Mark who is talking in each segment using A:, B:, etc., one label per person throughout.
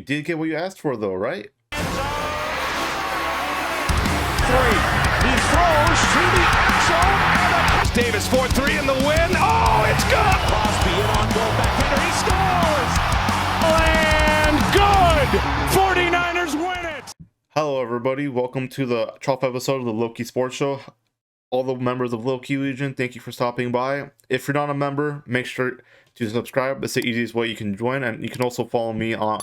A: You did get what you asked for, though, right?
B: Three. He throws to the end zone. Davis 4-3 in the win. Oh, it's good. Crosby in on goal. Backhander. He scores. And good. 49ers win it.
A: Hello, everybody. Welcome to the 12th episode of the Loki Sports Show. All the members of Loki Legion, thank you for stopping by. If you're not a member, make sure to subscribe. It's the easiest way you can join, and you can also follow me on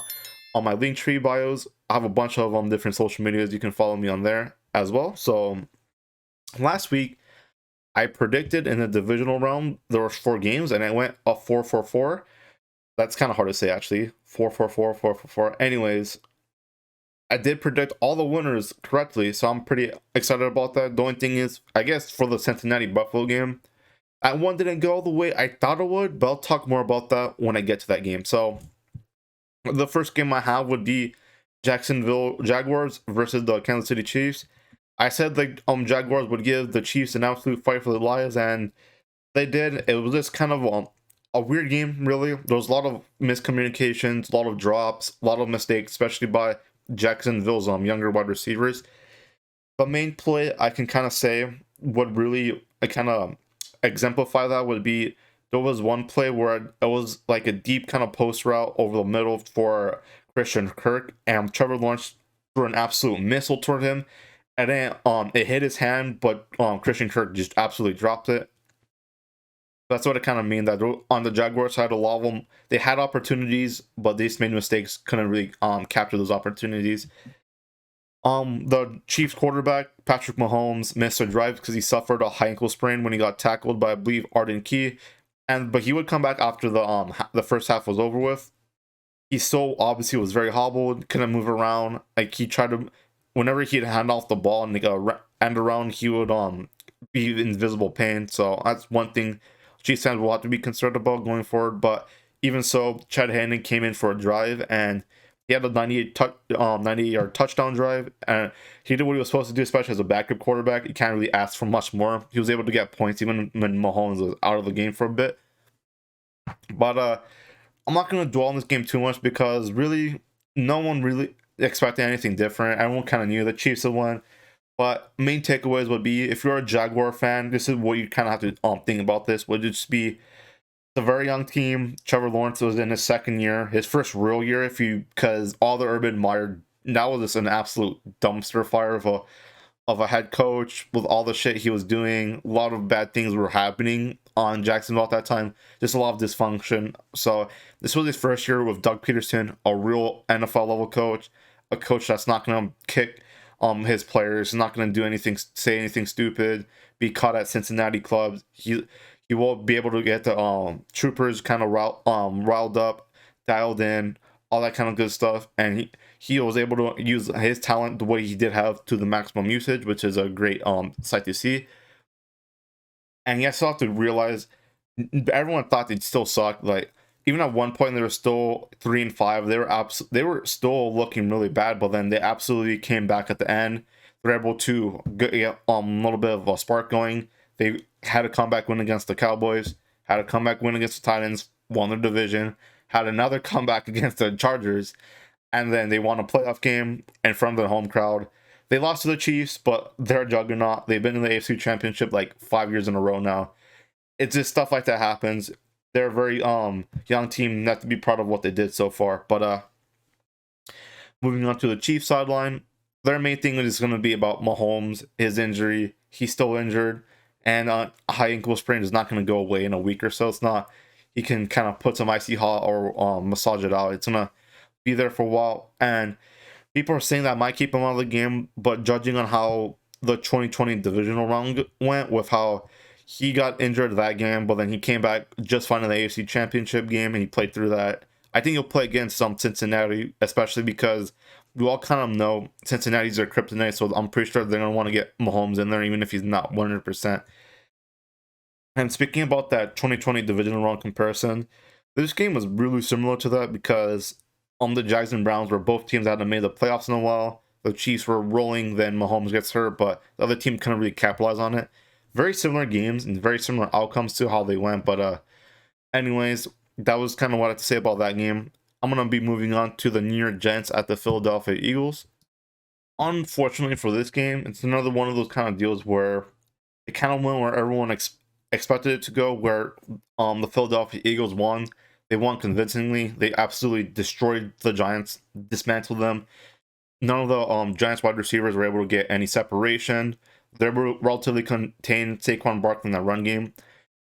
A: my Linktree bios. I have a bunch of different social medias. You can follow me on there as well. So last week, I predicted in the divisional round there were 4 games, and I went a 4-4-4. That's kind of hard to say, actually. 4-4-4, 4-4-4. Anyways, I did predict all the winners correctly, so I'm pretty excited about that. The only thing is, I guess for the Cincinnati-Buffalo game, that one didn't go the way I thought it would, but I'll talk more about that when I get to that game. So the first game I have would be Jacksonville Jaguars versus the Kansas City Chiefs. I said the Jaguars would give the Chiefs an absolute fight for the lives, and they did. It was just kind of a weird game, really. There was a lot of miscommunications, a lot of drops, a lot of mistakes, especially by Jacksonville's younger wide receivers. The main play I can kind of say would really kind of exemplify that would be there was one play where it was like a deep kind of post route over the middle for Christian Kirk, and Trevor Lawrence threw an absolute missile toward him, and then it hit his hand, but Christian Kirk just absolutely dropped it. That's what it kind of means, that on the Jaguars side, a lot of them, they had opportunities, but they just made mistakes, couldn't really capture those opportunities. The Chiefs quarterback, Patrick Mahomes, missed a drive because he suffered a high ankle sprain when he got tackled by, I believe, Arden Key. But he would come back after the first half was over with. He still obviously was very hobbled, couldn't move around. Like, he tried to, whenever he'd hand off the ball and end around, he would be in invisible pain. So that's one thing Chiefs fans will have to be concerned about going forward. But even so, Chad Henne came in for a drive, and he had a 98-yard touchdown drive, and he did what he was supposed to do, especially as a backup quarterback. You can't really ask for much more. He was able to get points even when Mahomes was out of the game for a bit. But I'm not going to dwell on this game too much because really, no one really expected anything different. Everyone kind of knew the Chiefs had won. But main takeaways would be, if you're a Jaguar fan, this is what you kind of have to think about this. Would just be, it's a very young team. Trevor Lawrence was in his second year, his first real year, because all the Urban Meyer, that was just an absolute dumpster fire of a head coach with all the shit he was doing. A lot of bad things were happening on Jacksonville at that time. Just a lot of dysfunction. So this was his first year with Doug Peterson, a real NFL level coach, a coach that's not going to kick his players, not going to do anything, say anything stupid, be caught at Cincinnati clubs. He will be able to get the troopers kind of riled up, dialed in, all that kind of good stuff. And he was able to use his talent the way he did have to the maximum usage, which is a great sight to see. And you also have to realize, everyone thought they'd still suck. Like, even at one point, they were still 3-5. They were still looking really bad, but then they absolutely came back at the end. They're able to get a little bit of a spark going. They had a comeback win against the Cowboys, had a comeback win against the Titans, won their division, had another comeback against the Chargers, and then they won a playoff game in front of the home crowd. They lost to the Chiefs, but they're a juggernaut. They've been in the AFC Championship like 5 years in a row now. It's just stuff like that happens. They're a very young team, not to be proud of what they did so far. But moving on to the Chiefs sideline, their main thing is going to be about Mahomes, his injury. He's still injured, and a high ankle sprain is not going to go away in a week or so. It's not, he can kind of put some icy hot or massage it out. It's going to be there for a while. And people are saying that might keep him out of the game, but judging on how the 2020 divisional round went, with how he got injured that game, but then he came back just fine in the AFC Championship game, and he played through that. I think he'll play against Cincinnati, especially because we all kind of know Cincinnati's their kryptonite, so I'm pretty sure they're going to want to get Mahomes in there, even if he's not 100%. And speaking about that 2020 divisional round comparison, this game was really similar to that because the Jags and Browns were both teams that hadn't made the playoffs in a while. The Chiefs were rolling, then Mahomes gets hurt, but the other team couldn't really capitalize on it. Very similar games and very similar outcomes to how they went. But anyways, that was kind of what I had to say about that game. I'm going to be moving on to the New York Giants at the Philadelphia Eagles. Unfortunately for this game, it's another one of those kind of deals where it kind of went where everyone expected it to go, where the Philadelphia Eagles won. They won convincingly. They absolutely destroyed the Giants, dismantled them. None of the Giants wide receivers were able to get any separation. They were relatively contained Saquon Barkley in that run game.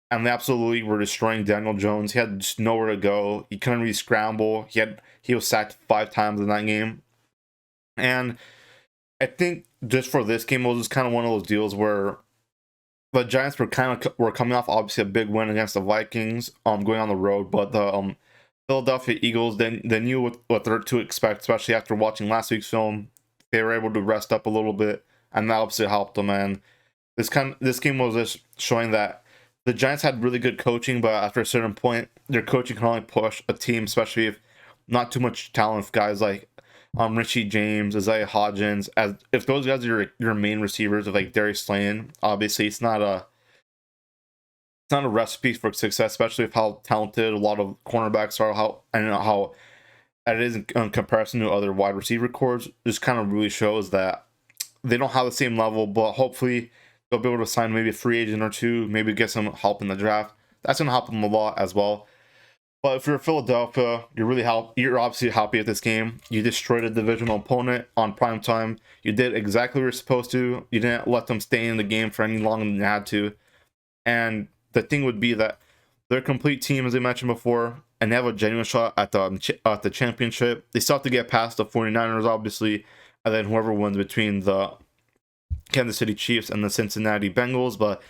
A: And they absolutely were destroying Daniel Jones. He had just nowhere to go. He couldn't really scramble. He was sacked 5 times in that game. And I think just for this game, it was just kind of one of those deals where the Giants were coming off obviously a big win against the Vikings, going on the road, but the Philadelphia Eagles, they knew what they're to expect, especially after watching last week's film. They were able to rest up a little bit, and that obviously helped them. And this game was just showing that the Giants had really good coaching, but after a certain point, their coaching can only push a team, especially if not too much talent with guys like Richie James, Isaiah Hodgins. As if those guys are your main receivers of like Darius Slayton, obviously it's not a recipe for success, especially with how talented a lot of cornerbacks are. How it is in comparison to other wide receiver corps. Just kind of really shows that they don't have the same level, but hopefully they'll be able to sign maybe a free agent or two, maybe get some help in the draft. That's going to help them a lot as well. But if you're Philadelphia, you're obviously happy at this game. You destroyed a divisional opponent on prime time. You did exactly what you're supposed to. You didn't let them stay in the game for any longer than you had to. And the thing would be that they're a complete team, as I mentioned before, and they have a genuine shot at the championship. They still have to get past the 49ers, obviously, and then whoever wins between the Kansas City Chiefs and the Cincinnati Bengals. But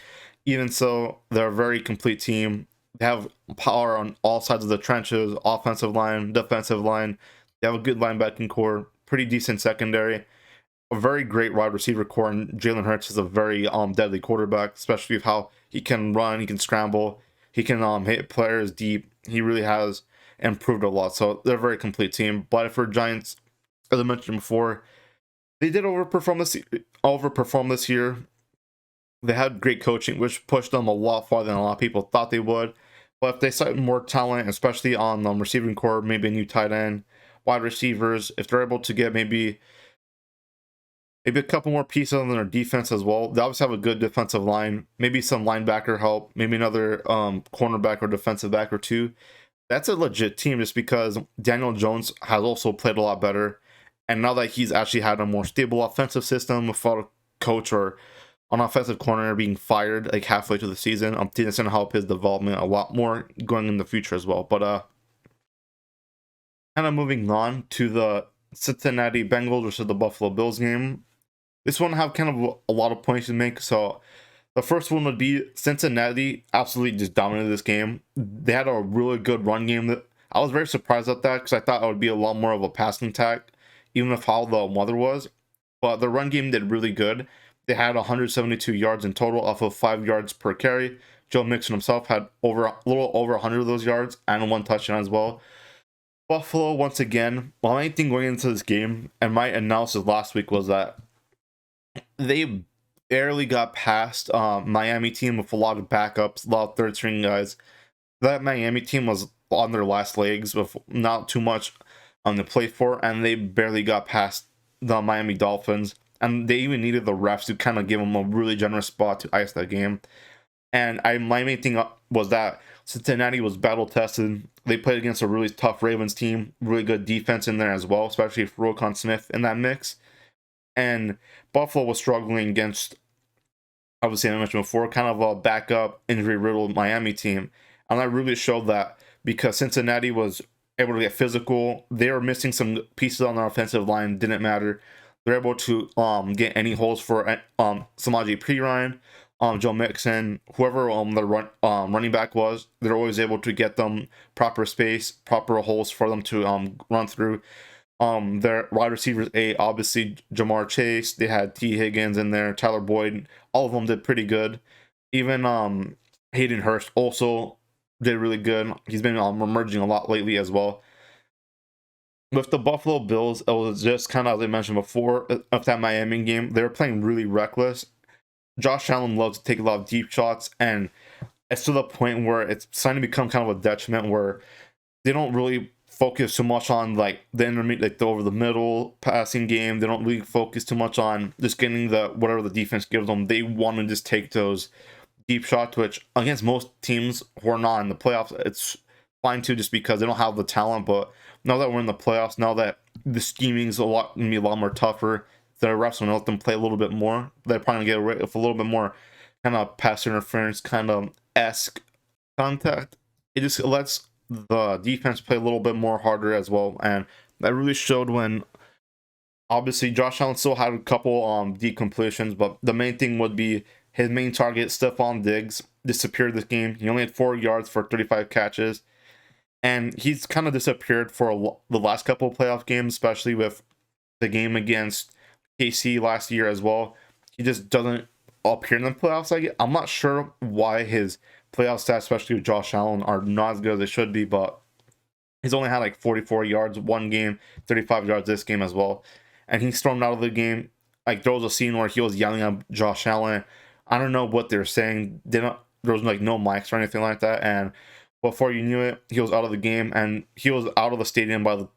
A: even so, they're a very complete team. They have power on all sides of the trenches, offensive line, defensive line. They have a good linebacking core, pretty decent secondary, a very great wide receiver core, and Jalen Hurts is a very deadly quarterback, especially with how he can run, he can scramble, he can hit players deep. He really has improved a lot. So they're a very complete team. But for Giants, as I mentioned before, they did overperform this year. They had great coaching, which pushed them a lot farther than a lot of people thought they would. But if they cite more talent, especially on the receiving core, maybe a new tight end, wide receivers, if they're able to get maybe a couple more pieces on their defense as well, they obviously have a good defensive line, maybe some linebacker help, maybe another cornerback or defensive back or two. That's a legit team just because Daniel Jones has also played a lot better. And now that he's actually had a more stable offensive system without a coach or an offensive corner being fired like halfway through the season, I think it's going to help his development a lot more going in the future as well. But kind of moving on to the Cincinnati Bengals versus the Buffalo Bills game. This one have kind of a lot of points to make. So the first one would be Cincinnati absolutely just dominated this game. They had a really good run game. I was very surprised at that because I thought it would be a lot more of a passing attack, even with how the weather was. But the run game did really good. They had 172 yards in total off of 5 yards per carry. Joe Mixon himself had a little over 100 of those yards and 1 touchdown as well. Buffalo, once again, my main thing going into this game and my analysis last week was that they barely got past Miami team with a lot of backups, a lot of third string guys. That Miami team was on their last legs with not too much to play for, and they barely got past the Miami Dolphins. And they even needed the refs to kind of give them a really generous spot to ice that game. And my main thing was that Cincinnati was battle tested. They played against a really tough Ravens team, really good defense in there as well, especially for Roquan Smith in that mix. And Buffalo was struggling against, obviously I mentioned before, kind of a backup injury-riddled Miami team. And that really showed that because Cincinnati was able to get physical, they were missing some pieces on their offensive line, didn't matter. They're able to get any holes for Samaje Perine, Joe Mixon, whoever the running back was. They're always able to get them proper space, proper holes for them to run through. Their wide receivers, obviously Jamar Chase. They had T. Higgins in there, Tyler Boyd. All of them did pretty good. Even Hayden Hurst also did really good. He's been emerging a lot lately as well. With the Buffalo Bills, it was just kind of, as I mentioned before, of that Miami game, they were playing really reckless. Josh Allen loves to take a lot of deep shots, and it's to the point where it's starting to become kind of a detriment where they don't really focus too much on like the intermediate, like the over the middle passing game. They don't really focus too much on just getting the whatever the defense gives them. They want to just take those deep shots, which against most teams who are not in the playoffs, it's fine too, just because they don't have the talent. But now that we're in the playoffs, now that the scheming's gonna be a lot more tougher, the refs will let them play a little bit more. They're probably gonna get away with a little bit more kind of pass interference kind of esque contact. It just lets the defense play a little bit more harder as well, and that really showed when obviously Josh Allen still had a couple deep completions, but the main thing would be his main target, Stephon Diggs, disappeared this game. He only had 4 yards for 35 catches, and he's kind of disappeared for the last couple of playoff games, especially with the game against KC last year as well. He just doesn't appear in the playoffs. I'm not sure why his playoff stats, especially with Josh Allen, are not as good as they should be, but he's only had like 44 yards one game, 35 yards this game as well. And he's thrown out of the game. Like, there was a scene where he was yelling at Josh Allen. I don't know what they're saying. There was like no mics or anything like that. And before you knew it, he was out of the game, and he was out of the stadium by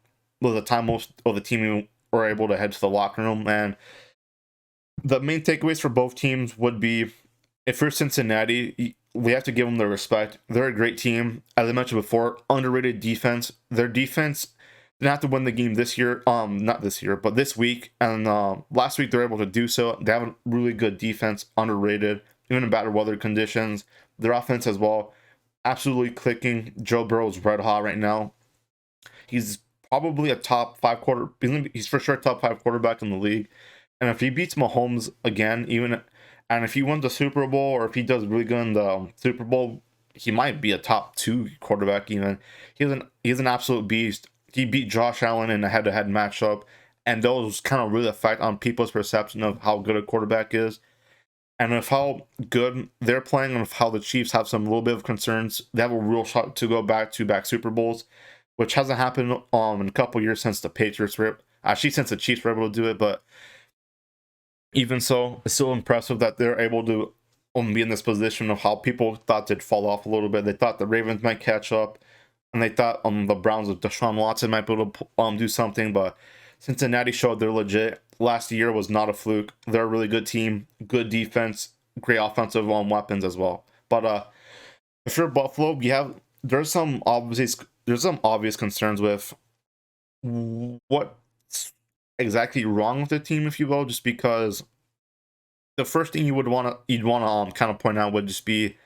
A: the time most of the team were able to head to the locker room. And the main takeaways for both teams would be, if you're Cincinnati, we have to give them their respect. They're a great team. As I mentioned before, underrated defense. Their defense didn't have to win the game this year. Not this year, but this week. And last week, they're able to do so. They have a really good defense, underrated, even in bad weather conditions. Their offense as well, absolutely clicking. Joe Burrow's red hot right now. He's probably a top 5 quarter. He's for sure top 5 quarterback in the league. And if he beats Mahomes again, and if he wins the Super Bowl, or if he does really good in the Super Bowl, he might be a top 2 quarterback even. He's an absolute beast. He beat Josh Allen in a head-to-head matchup, and those kind of really affect on people's perception of how good a quarterback is, and of how good they're playing, and of how the Chiefs have some little bit of concerns. They have a real shot to go back-to-back Super Bowls, which hasn't happened in a couple years since the Patriots were, actually since the Chiefs were able to do it, but even so, it's still impressive that they're able to be in this position of how people thought they'd fall off a little bit. They thought the Ravens might catch up, and they thought the Browns with Deshaun Watson might be able to do something, but Cincinnati showed they're legit. Last year was not a fluke. They're a really good team, good defense, great offensive weapons as well. But if you're Buffalo, there's some obvious concerns with what's exactly wrong with the team, if you will, just because the first thing you'd want to kind of point out would just be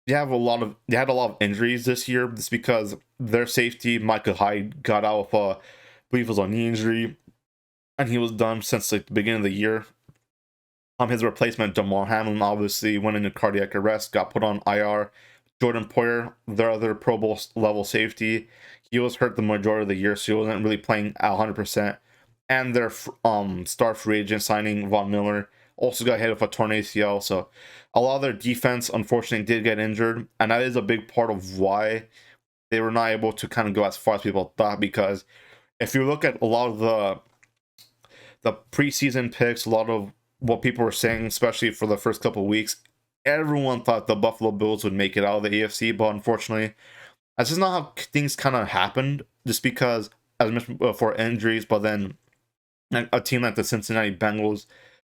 A: they had a lot of injuries this year, just because their safety Michael Hyde got out with I believe it was a knee injury, and he was done since like the beginning of the year. His replacement Damar Hamlin obviously went into cardiac arrest, got put on IR. Jordan Poyer, their other Pro Bowl level safety, he was hurt the majority of the year, so he wasn't really playing at 100%. And their star free agent signing Von Miller also got hit with a torn ACL. So a lot of their defense, unfortunately, did get injured. And that is a big part of why they were not able to kind of go as far as people thought. Because if you look at a lot of the preseason picks, a lot of what people were saying, especially for the first couple of weeks, everyone thought the Buffalo Bills would make it out of the AFC. But unfortunately, that's just not how things kind of happened. Just because, as I mentioned before, injuries, but then a team like the Cincinnati Bengals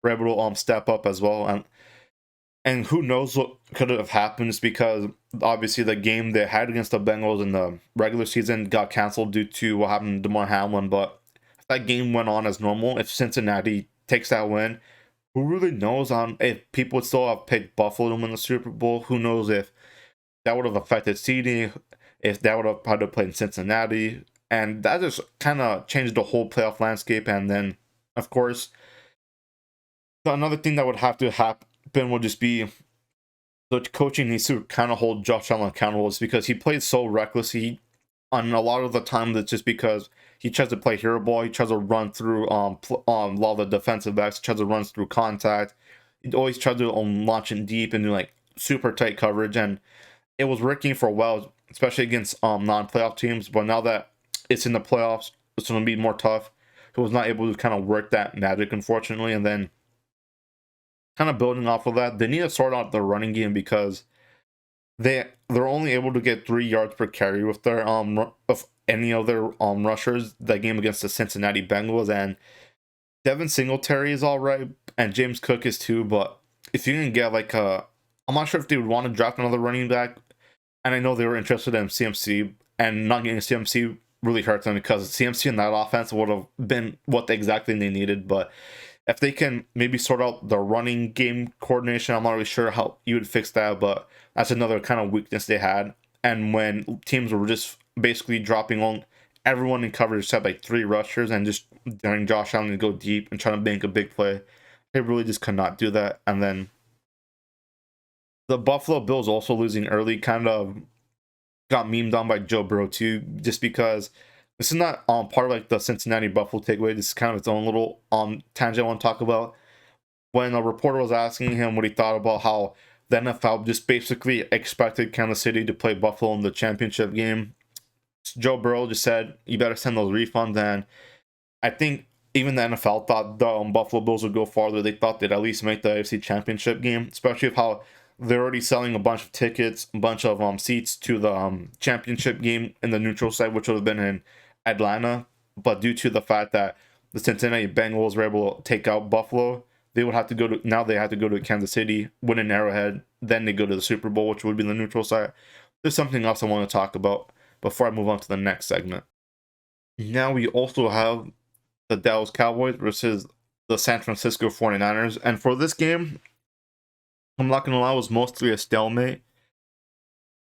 A: were able to step up as well, and who knows what could have happened, just because obviously the game they had against the Bengals in the regular season got canceled due to what happened to Damar Hamlin. But if that game went on as normal, if Cincinnati takes that win, who really knows if people would still have picked Buffalo to win the Super Bowl? Who knows if that would have affected seeding, if that would have had to play in Cincinnati. And that just kind of changed the whole playoff landscape. And then, of course, another thing that would have to happen would just be the coaching needs to kind of hold Josh Allen accountable, because he played so recklessly. On a lot of the time, that's just because he tries to play hero ball. He tries to run through a lot of the defensive backs. He tries to run through contact. He always tries to launch in deep and do like super tight coverage. And it was working for a while, especially against non-playoff teams. But now that it's in the playoffs, it's going to be more tough. He was not able to kind of work that magic, unfortunately. And then kind of building off of that, they need to sort out their running game, because they're only able to get 3 yards per carry with their any other rushers that game against the Cincinnati Bengals. And Devin Singletary is all right, and James Cook is too. But if you can get like I'm not sure if they would want to draft another running back. And I know they were interested in CMC, and not getting CMC really hurts them because CMC in that offense would have been what exactly they needed. But if they can maybe sort out the running game coordination, I'm not really sure how you would fix that, but that's another kind of weakness they had. And when teams were just basically dropping on everyone in coverage except like 3 rushers and just daring Josh Allen to go deep and trying to make a big play, they really just could not do that. And then the Buffalo Bills also losing early kind of got memed on by Joe Burrow too, just because this is not part of like the Cincinnati Buffalo takeaway. This is kind of its own little tangent I want to talk about. When a reporter was asking him what he thought about how the NFL just basically expected Kansas City to play Buffalo in the championship game, Joe Burrow just said, "You better send those refunds." And I think even the NFL thought the Buffalo Bills would go farther. They thought they'd at least make the AFC Championship game, especially with how they're already selling a bunch of tickets, a bunch of seats to the championship game in the neutral site, which would have been in Atlanta. But due to the fact that the Cincinnati Bengals were able to take out Buffalo, they would have to they had to go to Kansas City, win an Arrowhead, then they go to the Super Bowl, which would be the neutral site. There's something else I want to talk about before I move on to the next segment. Now we also have the Dallas Cowboys versus the San Francisco 49ers. And for this game, I'm not going to lie, it was mostly a stalemate.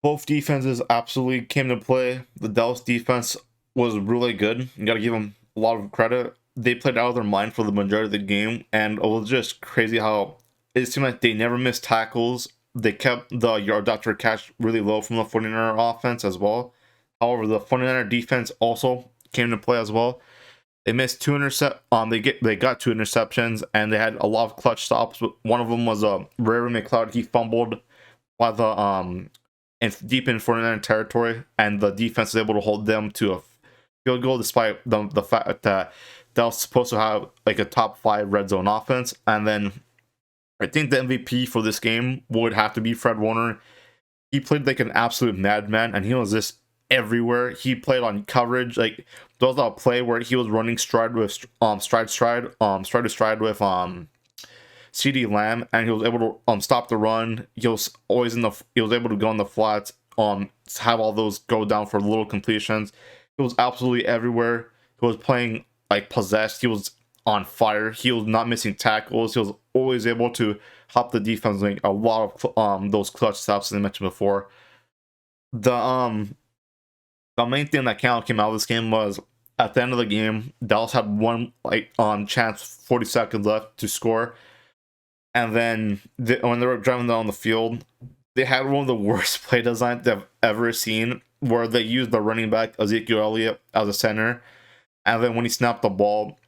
A: Both defenses absolutely came to play. The Dallas defense was really good. You got to give them a lot of credit. They played out of their mind for the majority of the game, and it was just crazy how it seemed like they never missed tackles. They kept the yards after catch really low from the 49er offense as well. However, the 49er defense also came to play as well. They missed 2 interceptions. They got 2 interceptions, and they had a lot of clutch stops. One of them was Ray McLeod. He fumbled by the deep in 49er territory, and the defense was able to hold them to a field goal despite the fact that was supposed to have like a top 5 red zone offense. And then I think the MVP for this game would have to be Fred Warner. He played like an absolute madman, and he was just everywhere. He played on coverage. Like there was a play where he was running stride to stride with CeeDee Lamb, and he was able to stop the run. He was able to go in the flats, have all those go down for little completions. He was absolutely everywhere. He was playing like possessed. He was on fire. He was not missing tackles. He was always able to help the defense make a lot of those clutch stops as I mentioned before. The main thing that came out of this game was at the end of the game, Dallas had one chance, 40 seconds left to score, and then when they were driving down the field, they had one of the worst play designs they've ever seen, where they used the running back Ezekiel Elliott as a center, and then when he snapped the ball,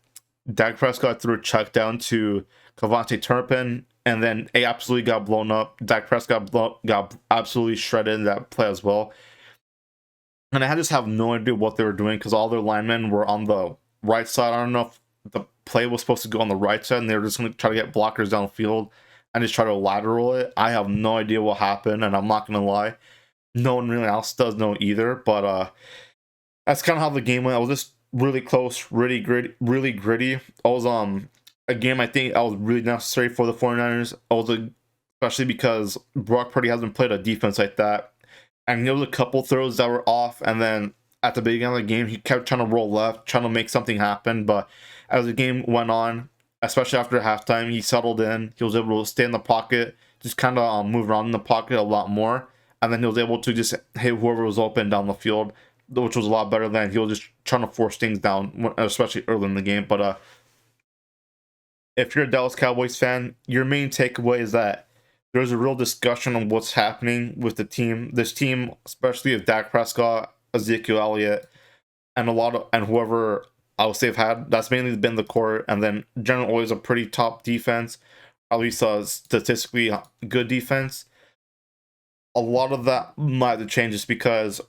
A: Dak Prescott threw a check down to Cavante Turpin, and then it absolutely got blown up. Dak Prescott got absolutely shredded in that play as well. And I just have no idea what they were doing because all their linemen were on the right side. I don't know if the play was supposed to go on the right side and they were just going to try to get blockers downfield and just try to lateral it. I have no idea what happened, and I'm not going to lie, no one really else does know either. But that's kind of how the game went. It was just really close, really gritty. It was a game I think that was really necessary for the 49ers. Especially because Brock Purdy hasn't played a defense like that. And there was a couple throws that were off, and then at the beginning of the game, he kept trying to roll left, trying to make something happen. But as the game went on, especially after halftime, he settled in. He was able to stay in the pocket, just kind of move around in the pocket a lot more. And then he was able to just hit whoever was open down the field, which was a lot better than he was just trying to force things down, especially early in the game. But if you're a Dallas Cowboys fan, your main takeaway is that there's a real discussion on what's happening with the team. This team, especially with Dak Prescott, Ezekiel Elliott, and whoever else they've had, that's mainly been the core. And then generally always a pretty top defense, at least a statistically good defense. A lot of that might have to change just because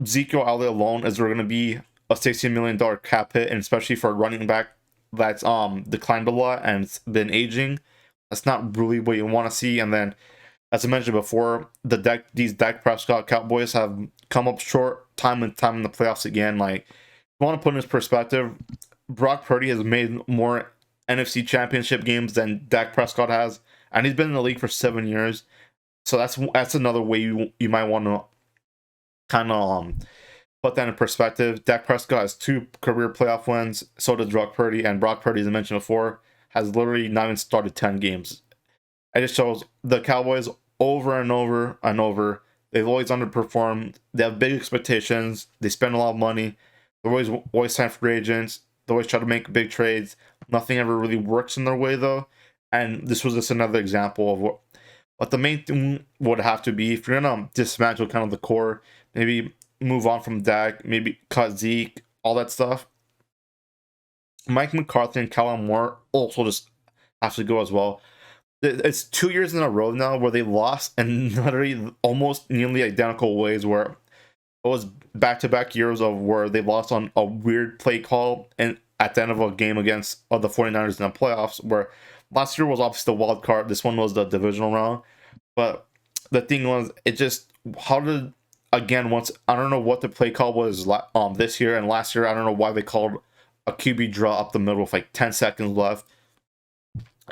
A: Ezekiel Elliott alone is going to be a $60 million cap hit, and especially for a running back that's declined a lot and it's been aging. That's not really what you want to see. And then, as I mentioned before, these Dak Prescott Cowboys have come up short time and time in the playoffs again. Like, if you want to put in his perspective, Brock Purdy has made more NFC Championship games than Dak Prescott has, and he's been in the league for 7 years. So that's another way you might want to kind of put that in perspective. Dak Prescott has 2 career playoff wins. So does Brock Purdy, and Brock Purdy, as I mentioned before, has literally not even started 10 games. It just shows the Cowboys over and over and over. They've always underperformed. They have big expectations. They spend a lot of money. They're always sign free agents. They always try to make big trades. Nothing ever really works in their way, though. And this was just another example of what the main thing would have to be. If you're going to dismantle kind of the core, maybe move on from Dak, maybe cut Zeke, all that stuff, Mike McCarthy and Kellen Moore also just have to go as well. It's 2 years in a row now where they lost in literally almost nearly identical ways, where it was back-to-back years of where they lost on a weird play call and at the end of a game against the 49ers in the playoffs, where last year was obviously the wild card. This one was the divisional round. But the thing was, it just, how did, again, once, I don't know what the play call was this year, and last year, I don't know why they called a QB draw up the middle with like 10 seconds left.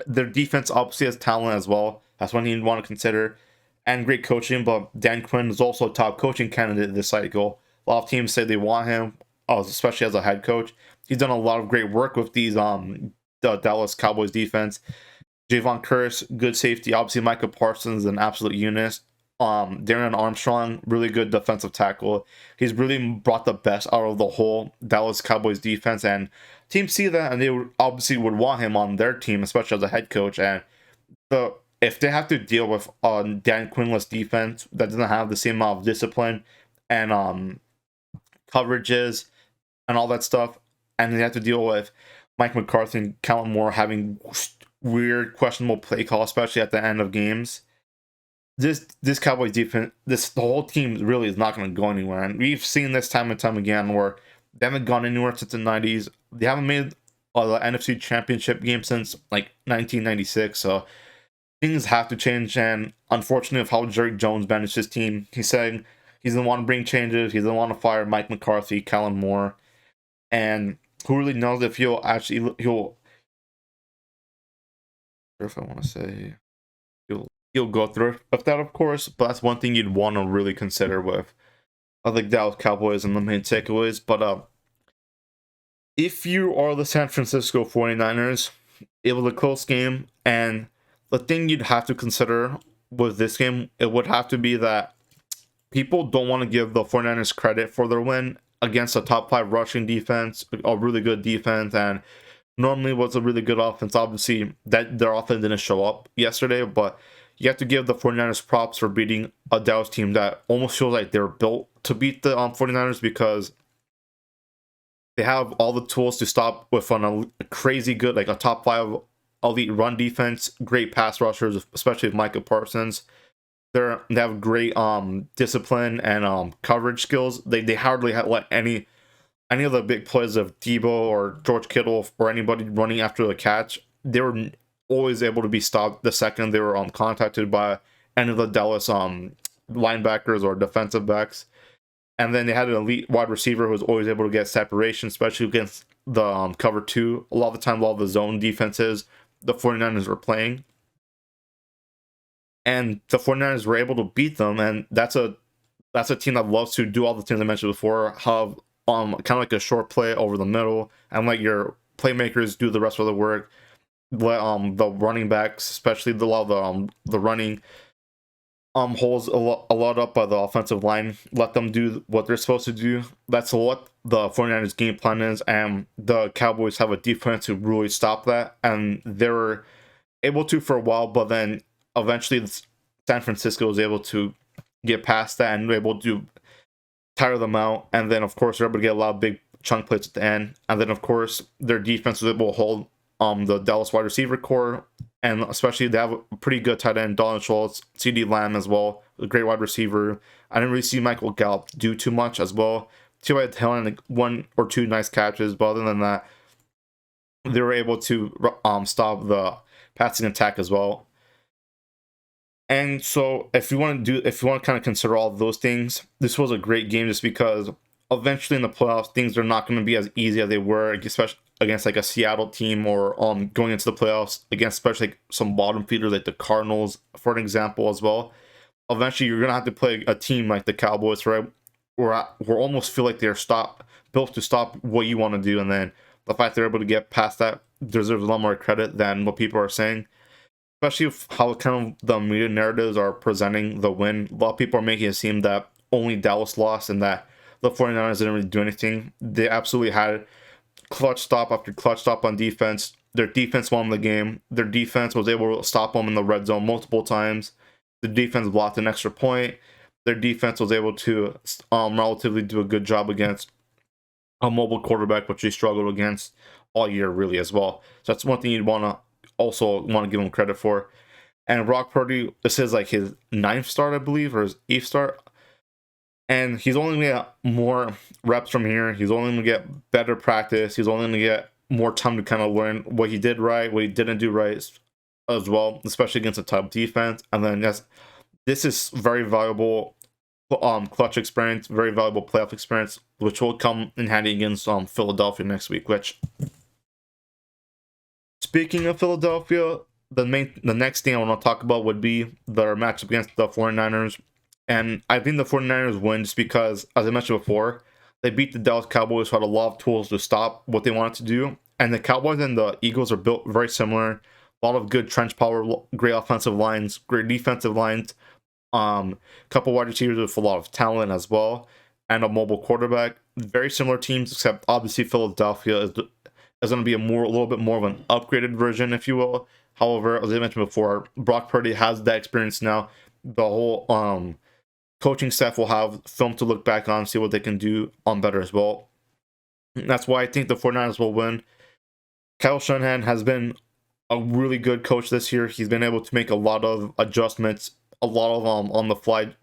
A: Their defense obviously has talent as well. That's one you want to consider. And great coaching, but Dan Quinn is also a top coaching candidate this cycle. A lot of teams say they want him, especially as a head coach. He's done a lot of great work with these the Dallas Cowboys defense. Javon Curse, good safety. Obviously, Micah Parsons, an absolute unit. Darren Armstrong, really good defensive tackle. He's really brought the best out of the whole Dallas Cowboys defense, and teams see that, and they obviously would want him on their team, especially as a head coach. And if they have to deal with Dan Quinnless defense that doesn't have the same amount of discipline and coverages and all that stuff, and they have to deal with Mike McCarthy and Kellen Moore having weird, questionable play call, especially at the end of games, this Cowboys defense, the whole team really is not going to go anywhere. And we've seen this time and time again where they haven't gone anywhere since the 90s. They haven't made the NFC Championship game since like 1996. So things have to change. And unfortunately, of how Jerry Jones managed his team, he's saying he doesn't want to bring changes. He doesn't want to fire Mike McCarthy, Kellen Moore, and who really knows if he'll if I want to say he'll go through with that, of course. But that's one thing you'd want to really consider with the Dallas Cowboys and the main takeaways. But if you are the San Francisco 49ers, it was a close game, and the thing you'd have to consider with this game, it would have to be that people don't want to give the 49ers credit for their win against a top 5 rushing defense, a really good defense, and normally was a really good offense. Obviously, that their offense didn't show up yesterday, but you have to give the 49ers props for beating a Dallas team that almost feels like they're built to beat the 49ers, because they have all the tools to stop with a crazy good, like a top 5 elite run defense, great pass rushers, especially with Micah Parsons. They have great discipline and coverage skills. They hardly let any of the big plays of Debo or George Kittle or anybody running after the catch. They were always able to be stopped the second they were contacted by any of the Dallas linebackers or defensive backs. And then they had an elite wide receiver who was always able to get separation, especially against the cover 2. A lot of the time, a lot of the zone defenses the 49ers were playing. And the 49ers were able to beat them, and that's a team that loves to do all the things I mentioned before, have kind of like a short play over the middle, and let your playmakers do the rest of the work. Let the running backs, especially a lot of the running holds a lot up by the offensive line. Let them do what they're supposed to do. That's what the 49ers game plan is, and the Cowboys have a defense to really stop that, and they were able to for a while, but then eventually San Francisco was able to get past that and able to tire them out. And then, of course, they're able to get a lot of big chunk plays at the end. And then, of course, their defense was able to hold the Dallas wide receiver core. And especially, they have a pretty good tight end, Donald Schultz, CD Lamb as well, a great wide receiver. I didn't really see Michael Gallup do too much as well. T.Y. Hill and 1 or 2 nice catches, but other than that, they were able to stop the passing attack as well. And so if you want to kind of consider all of those things, this was a great game just because eventually in the playoffs things are not going to be as easy as they were, especially against like a Seattle team, or going into the playoffs against especially like some bottom feeders like the Cardinals, for an example, as well. Eventually you're going to have to play a team like the Cowboys, right? Where almost feel like they're built to stop what you want to do, and then the fact they're able to get past that deserves a lot more credit than what people are saying, especially how kind of the media narratives are presenting the win. A lot of people are making it seem that only Dallas lost and that the 49ers didn't really do anything. They absolutely had clutch stop after clutch stop on defense. Their defense won the game. Their defense was able to stop them in the red zone multiple times. The defense blocked an extra point. Their defense was able to relatively do a good job against a mobile quarterback, which they struggled against all year, really, as well. So that's one thing you'd also want to give him credit for. And Brock Purdy, this is like his 9th start, I believe, or his 8th start. And he's only going to get more reps from here. He's only going to get better practice. He's only going to get more time to kind of learn what he did right, what he didn't do right as well, especially against a top defense. And then this is very valuable clutch experience, very valuable playoff experience, which will come in handy against Philadelphia next week. Which, speaking of Philadelphia, the next thing I want to talk about would be their matchup against the 49ers. And I think the 49ers win just because, as I mentioned before, they beat the Dallas Cowboys, who had a lot of tools to stop what they wanted to do. And the Cowboys and the Eagles are built very similar. A lot of good trench power, great offensive lines, great defensive lines. Couple wide receivers with a lot of talent as well, and a mobile quarterback. Very similar teams, except obviously Philadelphia is going to be a little bit more of an upgraded version, if you will. However, as I mentioned before, Brock Purdy has that experience now. The whole coaching staff will have film to look back on, see what they can do on better as well. And that's why I think the 49ers will win. Kyle Shanahan has been a really good coach this year. He's been able to make a lot of adjustments, a lot of on the fly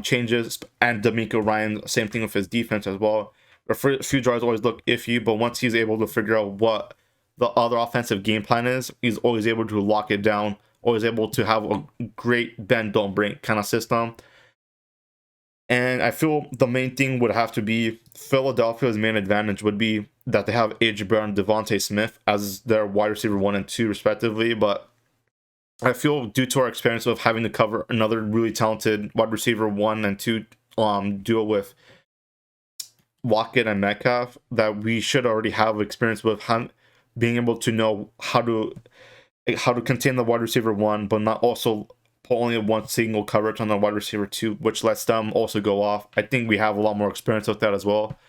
A: changes, and D'Amico Ryan, same thing with his defense as well. A few drives always look iffy, but once he's able to figure out what the other offensive game plan is, he's always able to lock it down, always able to have a great bend don't break kind of system. And I feel the main thing would have to be Philadelphia's main advantage would be that they have A.J. Brown and Devontae Smith as their wide receiver 1 and 2 respectively, but I feel due to our experience of having to cover another really talented wide receiver 1 and 2 duo with Lockett and Metcalf, that we should already have experience with being able to know how to contain the wide receiver 1, but not also put only one single coverage on the wide receiver 2, which lets them also go off. I think we have a lot more experience with that as well.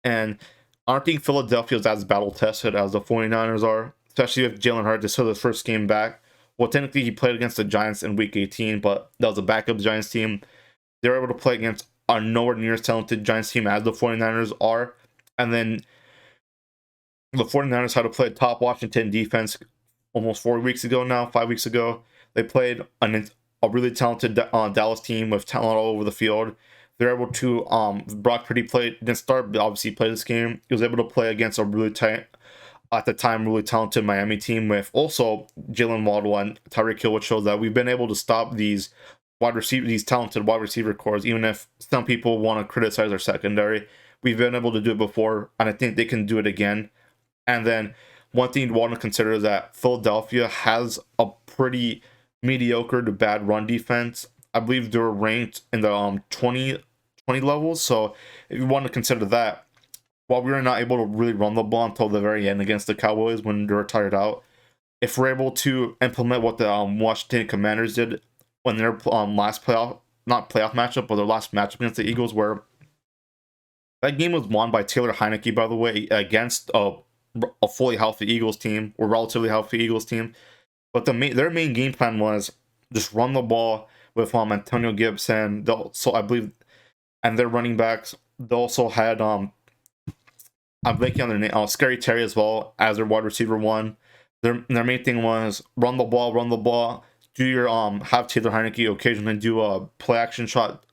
A: And I don't think Philadelphia is as battle tested as the 49ers are, especially if Jalen Hurts is his first game back. Well, technically he played against the Giants in week 18, but that was a backup Giants team. They were able to play against a nowhere near as talented Giants team as the 49ers are. And then the 49ers had to play a top Washington defense almost 5 weeks ago. They played a really talented Dallas team with talent all over the field. They're able to, Brock Purdy didn't start, but obviously played this game. He was able to play against a really at the time, really talented Miami team with also Jalen Waddle and Tyreek Hill, which shows that we've been able to stop these talented wide receiver cores, even if some people want to criticize our secondary. We've been able to do it before, and I think they can do it again. And then one thing you want to consider is that Philadelphia has a pretty mediocre to bad run defense. I believe they're ranked in the 20 levels. So if you want to consider that, while we were not able to really run the ball until the very end against the Cowboys when they were tired out, if we're able to implement what the Washington Commanders did when their last not playoff matchup, but their last matchup against the Eagles, where that game was won by Taylor Heineke, by the way, against a fully healthy Eagles team, or relatively healthy Eagles team. But their main game plan was just run the ball with Antonio Gibson. So I believe, and their running backs. They also had I'm blanking on their name. Scary Terry as well as their wide receiver 1. Their main thing was run the ball. Do your have Taylor Heineke occasionally do a play action shot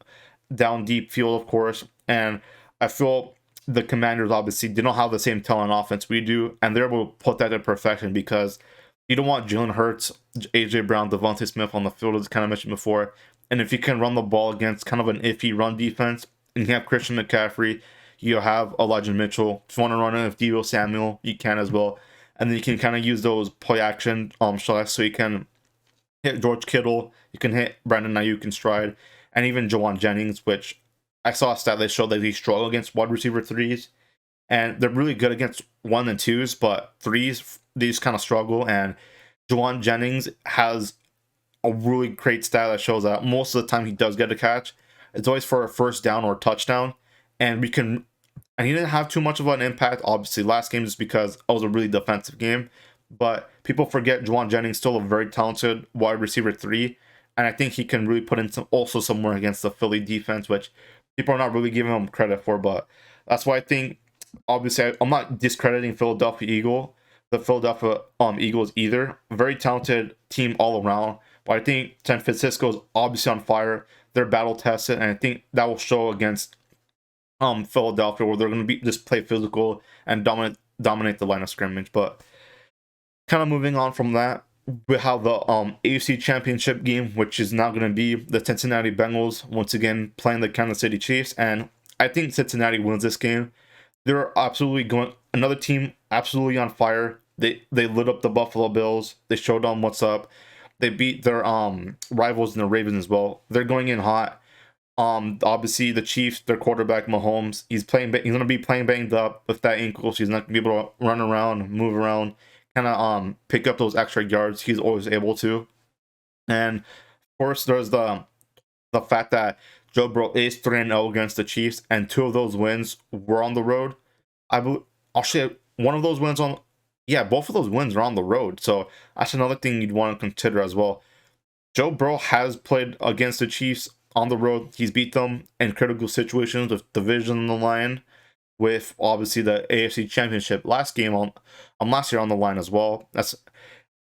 A: down deep field, of course. And I feel the Commanders obviously they don't have the same talent offense we do, and they're able to put that to perfection because You don't want Jalen Hurts, AJ Brown, Devontae Smith on the field, as kind of mentioned before. And if you can run the ball against kind of an iffy run defense, and you have Christian McCaffrey, you have Elijah Mitchell. If you want to run in with Deebo Samuel, you can as well. And then you can kind of use those play action shots, so you can hit George Kittle, you can hit Brandon Ayuk in stride, and even Jawan Jennings, which I saw a stat that showed that he struggled against wide receiver threes. And they're really good against 1 and 2s, but 3s, these kind of struggle. And Jawan Jennings has a really great stat that shows that most of the time he does get a catch, it's always for a first down or a touchdown. And he didn't have too much of an impact, obviously, last game, just because it was a really defensive game. But people forget Jawan Jennings still a very talented wide receiver 3. And I think he can really put in some work against the Philly defense, which people are not really giving him credit for. But that's why I think, obviously, I'm not discrediting the Philadelphia Eagles either. Very talented team all around. But I think San Francisco is obviously on fire. They're battle tested, and I think that will show against Philadelphia, where they're going to be just play physical and dominate the line of scrimmage. But kind of moving on from that, we have the AFC Championship game, which is now going to be the Cincinnati Bengals once again playing the Kansas City Chiefs, and I think Cincinnati wins this game. They're absolutely another team absolutely on fire. They lit up the Buffalo Bills. They showed them what's up. They beat their rivals in the Ravens as well. They're going in hot. Obviously the Chiefs, their quarterback Mahomes, he's going to be playing banged up with that ankle, so he's not going to be able to run around, move around, kind of pick up those extra yards he's always able to. And of course there's the fact that Joe Burrow is 3-0 against the Chiefs, and 2 of those wins were on the road. I'll say one of those wins both of those wins are on the road, so that's another thing you'd want to consider as well. Joe Burrow has played against the Chiefs on the road. He's beat them in critical situations with division on the line, with obviously the AFC Championship last year on the line as well.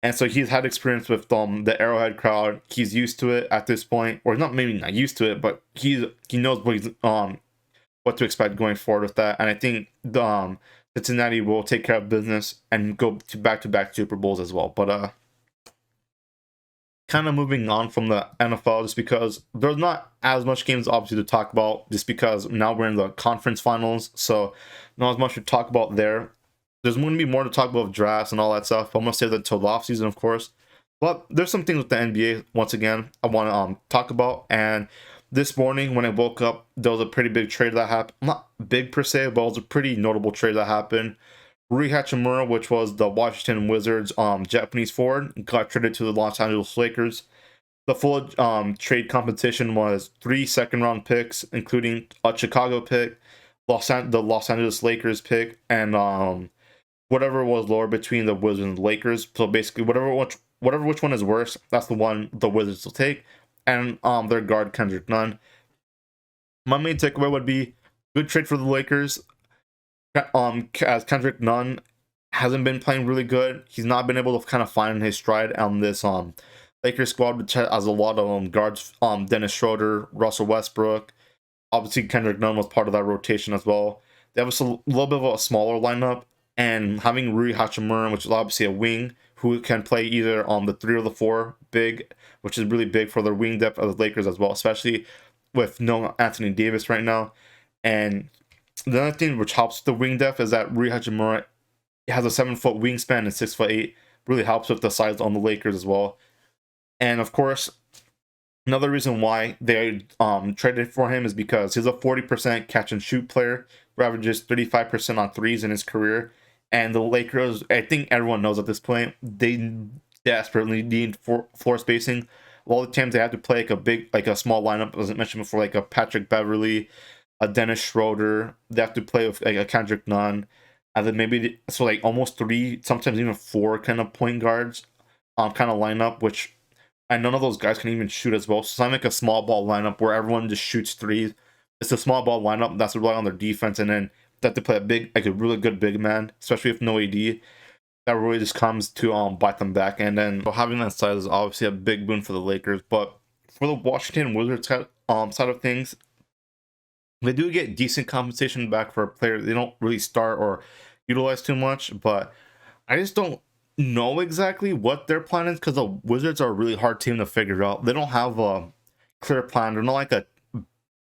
A: And so he's had experience with the Arrowhead crowd. He's used to it at this point, or maybe not used to it, but he knows what to expect going forward with that. And I think Cincinnati will take care of business and go to back-to-back Super Bowls as well. But kind of moving on from the NFL, just because there's not as much games obviously to talk about, just because now we're in the conference finals, so not as much to talk about there. There's going to be more to talk about drafts and all that stuff. I'm going to save that until the offseason, of course. But there's some things with the NBA, once again, I want to talk about. And this morning when I woke up, there was a pretty big trade that happened. Not big per se, but it was a pretty notable trade that happened. Rui Hachimura, which was the Washington Wizards Japanese forward, got traded to the Los Angeles Lakers. The full trade compensation was 3 second-round picks, including a Chicago pick, the Los Angeles Lakers pick, and whatever was lower between the Wizards and the Lakers. So basically, which one is worse, that's the one the Wizards will take. And their guard, Kendrick Nunn. My main takeaway would be good trade for the Lakers. As Kendrick Nunn hasn't been playing really good. He's not been able to kind of find his stride on this Lakers squad, which has a lot of guards, Dennis Schroeder, Russell Westbrook. Obviously, Kendrick Nunn was part of that rotation as well. They have a little bit of a smaller lineup, and having Rui Hachimura, which is obviously a wing, who can play either on the 3 or the 4 big, which is really big for their wing depth of the Lakers as well, especially with no Anthony Davis right now. And the other thing which helps the wing depth is that Rui Hachimura has a 7-foot wingspan and 6'8", really helps with the size on the Lakers as well. And of course, another reason why they traded for him is because he's a 40% catch and shoot player, who averages 35% on threes in his career. And the Lakers, I think everyone knows at this point, they desperately need floor spacing. A lot of times they have to play like a small lineup, as I mentioned before, like a Patrick Beverly, a Dennis Schroeder. They have to play with like a Kendrick Nunn, and then maybe like almost 3, sometimes even 4 kind of point guards kind of lineup, which, and none of those guys can even shoot as well. So it's not like a small ball lineup where everyone just shoots threes. It's a small ball lineup that's relying on their defense, and then they have to play a really good big man, especially with no AD. That really just comes to bite them back. And then having that size is obviously a big boon for the Lakers. But for the Washington Wizards side of things, they do get decent compensation back for a player they don't really start or utilize too much. But I just don't know exactly what their plan is because the Wizards are a really hard team to figure out. They don't have a clear plan. They're not like a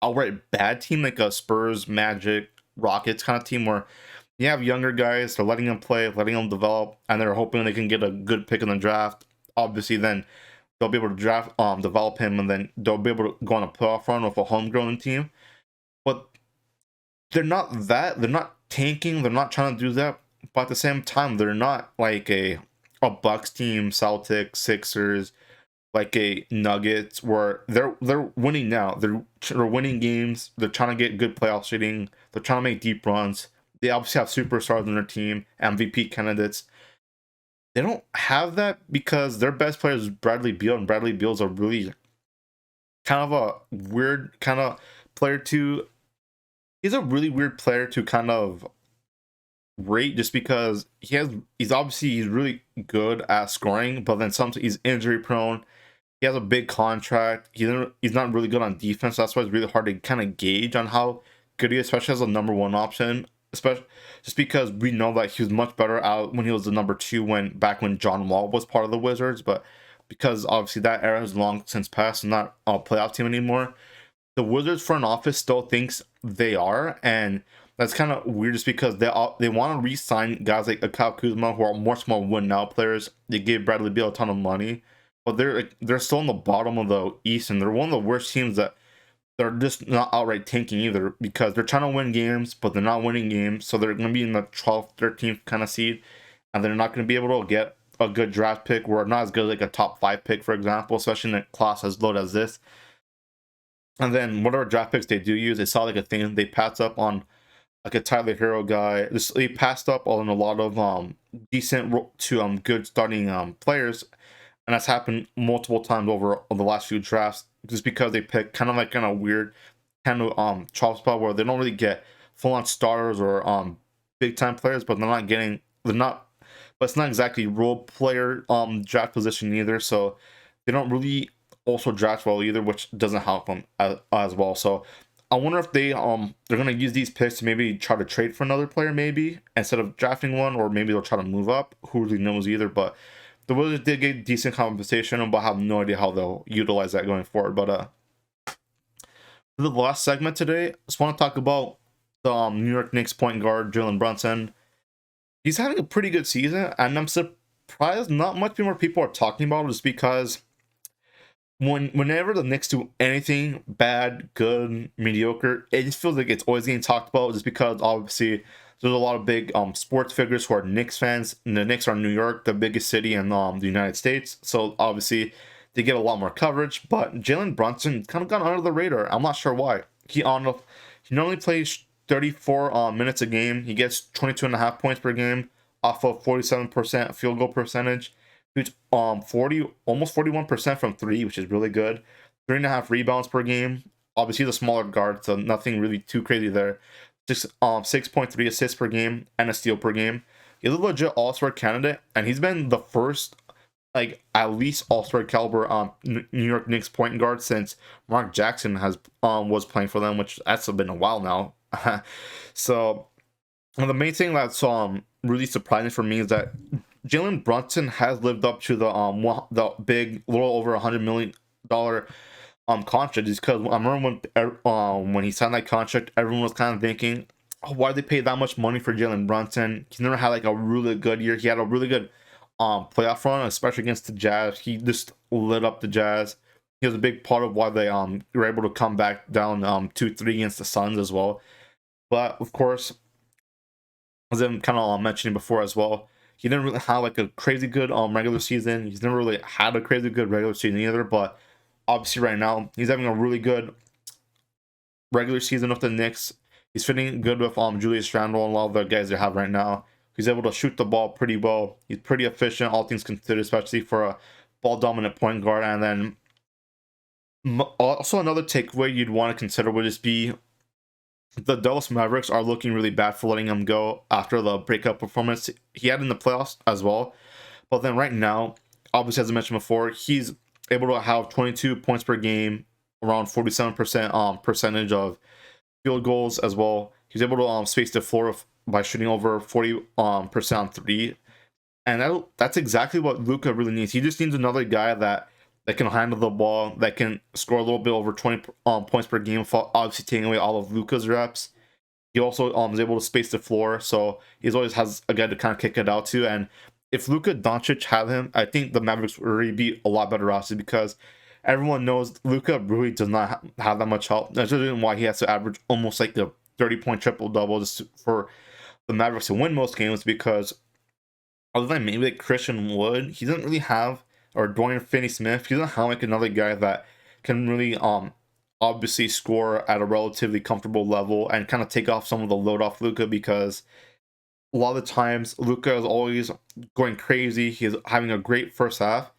A: outright bad team like a Spurs, Magic, Rockets kind of team where you have younger guys, they're letting them play, letting them develop, and they're hoping they can get a good pick in the draft. Obviously, then they'll be able to develop him, and then they'll be able to go on a playoff run with a homegrown team. But they're not that. They're not tanking. They're not trying to do that. But at the same time, they're not like a Bucks team, Celtics, Sixers, like a Nuggets, where they're winning now. They're winning games. They're trying to get good playoff seeding. They're trying to make deep runs. They obviously have superstars on their team, MVP candidates. They don't have that because their best player is Bradley Beal, and Bradley Beal's a really kind of a weird kind of player to. He's a really weird player to kind of rate just because he's really good at scoring, but then sometimes he's injury prone. He has a big contract. He's not really good on defense. That's why it's really hard to kind of gauge on how good he is, especially as a number one option. Especially just because we know that he was much better out when he was the number two back when John Wall was part of the Wizards, but because obviously that era has long since passed and not a playoff team anymore, the Wizards front office still thinks they are, and that's kind of weird just because they want to re-sign guys like Kyle Kuzma who are much more win now players. They gave Bradley Beal a ton of money, but they're still in the bottom of the East, and they're one of the worst teams that they're just not outright tanking either because they're trying to win games, but they're not winning games. So they're going to be in the 12th, 13th kind of seed, and they're not going to be able to get a good draft pick or not as good as like a top 5 pick, for example, especially in a class as low as this. And then whatever draft picks they do use, they saw like a thing they passed up on like a Tyler Hero guy. They passed up on a lot of decent to good starting players, and that's happened multiple times over the last few drafts just because they pick kind of weird kind of chop spot where they don't really get full on starters or big time players, but but it's not exactly role player draft position either, so they don't really also draft well either, which doesn't help them as well. So I wonder if they're gonna use these picks to maybe try to trade for another player maybe instead of drafting one, or maybe they'll try to move up. Who really knows either? But the Wizards did get decent compensation, but I have no idea how they'll utilize that going forward. But for the last segment today, I just want to talk about the New York Knicks point guard Jalen Brunson. He's having a pretty good season, and I'm surprised not much more people are talking about it just because whenever the Knicks do anything bad, good, mediocre, it just feels like it's always getting talked about just because obviously there's a lot of big sports figures who are Knicks fans, and the Knicks are New York, the biggest city in the United States, so obviously they get a lot more coverage. But Jalen Brunson kind of gone under the radar. I'm not sure why. He normally plays 34 minutes a game. He gets 22.5 points per game off of 47% field goal percentage. Shoots almost 41% from three, which is really good. 3.5 rebounds per game. Obviously, the smaller guard, so nothing really too crazy there. Just 6.3 assists per game and a steal per game. He's a legit all-star candidate, and he's been the first, like, at least all-star caliber New York Knicks point guard since Mark Jackson was playing for them, which that's been a while now. So the main thing that's really surprising for me is that Jalen Brunson has lived up to the big little over $100 million contract. Is because I remember when he signed that contract, everyone was kind of thinking, oh, why did they pay that much money for Jalen Brunson? He's never had like a really good year. He had a really good playoff run, especially against the Jazz. He just lit up the Jazz. He was a big part of why they were able to come back down 2-3 against the Suns as well. But of course, as I'm kind of mentioning before as well, he didn't really have like a crazy good regular season. He's never really had a crazy good regular season either. But obviously right now, he's having a really good regular season with the Knicks. He's fitting good with Julius Randle and a lot of the guys they have right now. He's able to shoot the ball pretty well. He's pretty efficient, all things considered, especially for a ball-dominant point guard. And then also another takeaway you'd want to consider would just be the Dallas Mavericks are looking really bad for letting him go after the breakout performance he had in the playoffs as well. But then right now, obviously, as I mentioned before, he's able to have 22 points per game, around 47% percentage of field goals as well. He's able to space the floor by shooting over 40% on three. And that's exactly what Luka really needs. He just needs another guy that can handle the ball, that can score a little bit over 20 points per game, obviously taking away all of Luka's reps. He also is able to space the floor, so he always has a guy to kind of kick it out to. And if Luka Doncic had him, I think the Mavericks would really be a lot better roster, because everyone knows Luka really does not have that much help. That's the reason why he has to average almost like the 30-point triple double just for the Mavericks to win most games, because other than maybe like Christian Wood, he doesn't really have, or Dorian Finney-Smith, he doesn't have like another guy that can really obviously score at a relatively comfortable level and kind of take off some of the load off Luka, because a lot of the times Luka is always going crazy. He's having a great first half.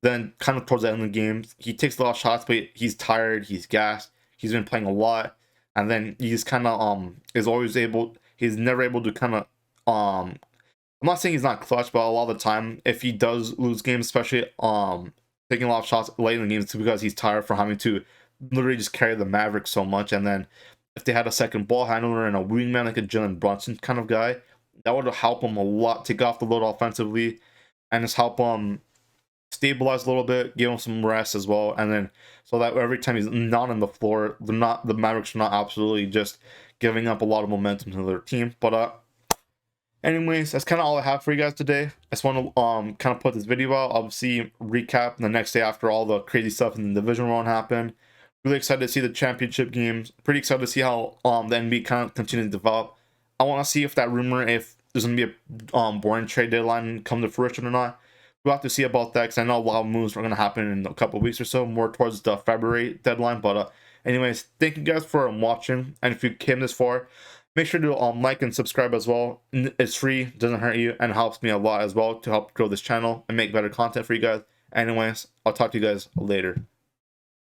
A: Then kind of towards the end of the game, he takes a lot of shots, but he's tired, he's gassed, he's been playing a lot. And then he's kind of he's never able to kind of I'm not saying he's not clutch, but a lot of the time, if he does lose games, especially taking a lot of shots late in the game, it's because he's tired from having to literally just carry the Mavericks so much. And then if they had a second ball handler and a wingman like a Jalen Brunson kind of guy, that would help him a lot, take off the load offensively, and just help him stabilize a little bit, give him some rest as well. And then so that every time he's not on the floor, the Mavericks are not absolutely just giving up a lot of momentum to their team. But anyways, that's kind of all I have for you guys today. I just want to kind of put this video out, obviously recap the next day after all the crazy stuff in the divisional round happened. Really excited to see the championship games. Pretty excited to see how the NBA kind of continues to develop. I want to see if that rumor, if there's going to be a boring trade deadline come to fruition or not. We'll have to see about that, because I know a lot of moves are going to happen in a couple of weeks or so, more towards the February deadline. But anyways, thank you guys for watching. And if you came this far, make sure to like and subscribe as well. It's free, doesn't hurt you, and helps me a lot as well to help grow this channel and make better content for you guys. Anyways, I'll talk to you guys later.